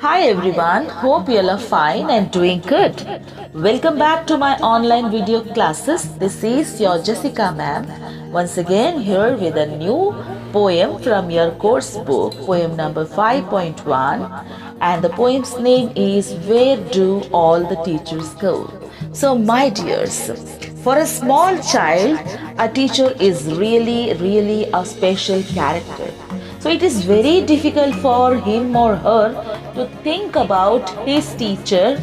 Hi everyone, hope you all are fine and doing good. Welcome back to my online video classes. This is your Jessica ma'am. Once again here with a new poem from your course book, poem number 5.1, and the poem's name is Where Do All the Teachers Go? So my dears, for a small child, a teacher is really a special character. So it is very difficult for him or her to think about his teacher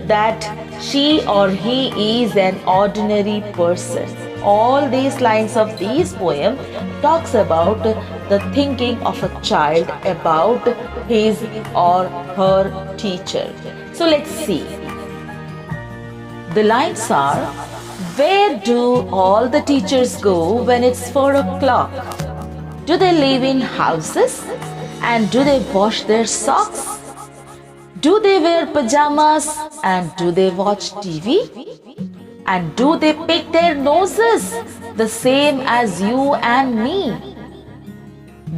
that she or he is an ordinary person. All these lines of this poem talks about the thinking of a child about his or her teacher. So let's see. The lines are, where do all the teachers go when it's 4 o'clock? Do they live in houses? And do they wash their socks? Do they wear pajamas? And do they watch TV? And do they pick their noses the same as you and me?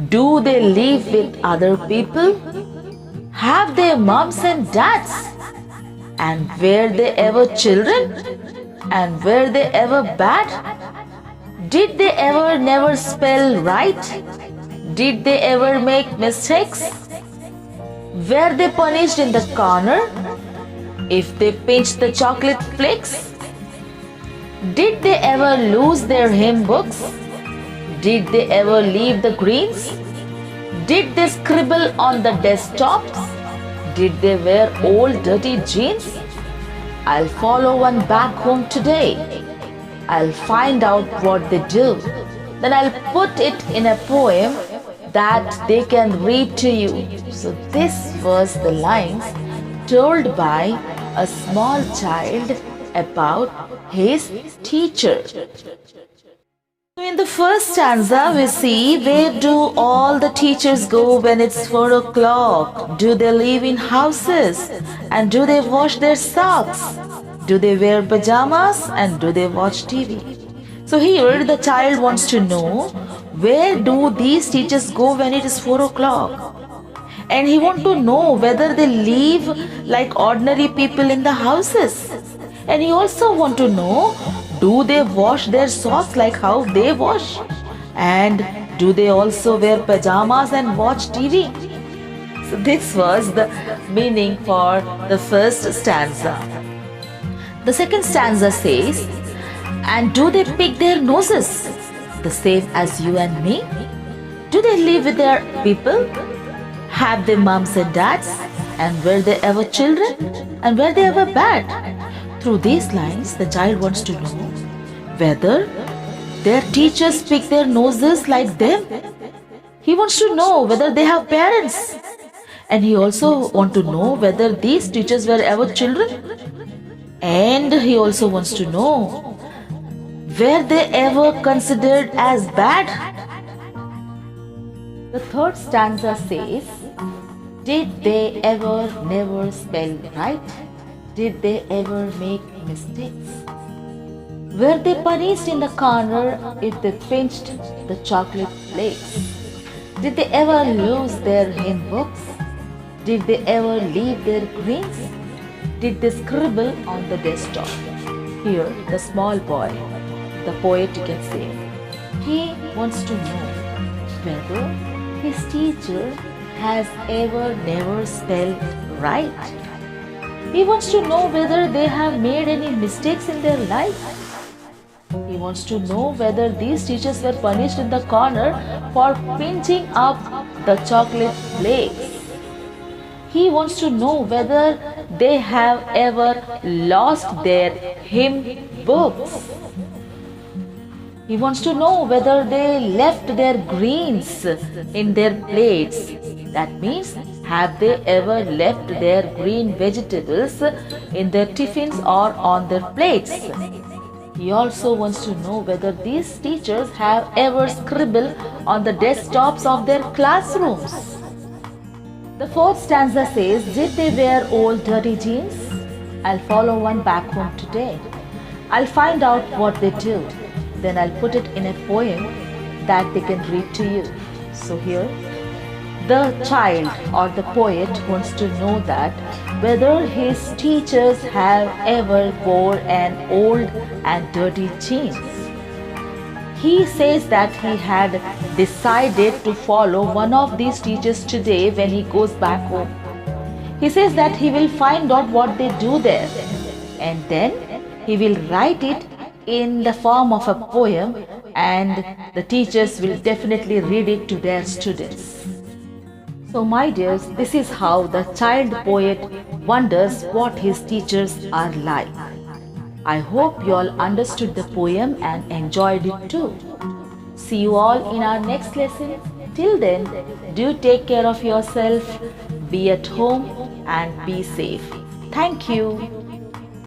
Do they live with other people? Have they moms and dads? And were they ever children? And were they ever bad? Did they ever never spell right? Did they ever make mistakes? Were they punished in the corner if they pinched the chocolate flakes? Did they ever lose their hymn books? Did they ever leave the greens? Did they scribble on the desktops? Did they wear old dirty jeans? I'll follow one back home today. I'll find out what they do. Then I'll put it in a poem that they can read to you. So this was the lines told by a small child about his teacher. So in the first stanza we see, where do all the teachers go when it's 4 o'clock? Do they live in houses? And do they wash their socks? Do they wear pajamas? And do they watch TV? So here the child wants to know, where do these teachers go when it is 4 o'clock? And he wants to know whether they live like ordinary people in the houses. And he also wants to know, do they wash their socks like how they wash? And do they also wear pajamas and watch TV? So this was the meaning for the first stanza. The second stanza says, and do they pick their noses the same as you and me? Do they live with their people? Have they moms and dads? And were they ever children? And were they ever bad? Through these lines, the child wants to know whether their teachers pick their noses like them. He wants to know whether they have parents. And he also wants to know whether these teachers were ever children. And he also wants to know, were they ever considered as bad? The third stanza says, did they ever never spell right? Did they ever make mistakes? Were they punished in the corner if they pinched the chocolate flakes? Did they ever lose their hymn books? Did they ever leave their greens? Did they scribble on the desktop? Here, the small boy, the poet you can say, he wants to know whether his teacher has ever never spelled right. He wants to know whether they have made any mistakes in their life. He wants to know whether these teachers were punished in the corner for pinching up the chocolate flakes. He wants to know whether they have ever lost their hymn books. He wants to know whether they left their greens in their plates. That means, have they ever left their green vegetables in their tiffins or on their plates? He also wants to know whether these teachers have ever scribbled on the desktops of their classrooms. The fourth stanza says, did they wear old dirty jeans? I'll follow one back home today. I'll find out what they do. Then I'll put it in a poem that they can read to you. So here, The child or the poet wants to know that whether his teachers have ever wore an old and dirty jeans. He says that he had decided to follow one of these teachers today when he goes back home. He says that he will find out what they do there and then he will write it in the form of a poem, and the teachers will definitely read it to their students. So my dears, this is how the child poet wonders what his teachers are like. I hope you all understood the poem and enjoyed it too. See you all in our next lesson. Till then, do take care of yourself, be at home and be safe. Thank you.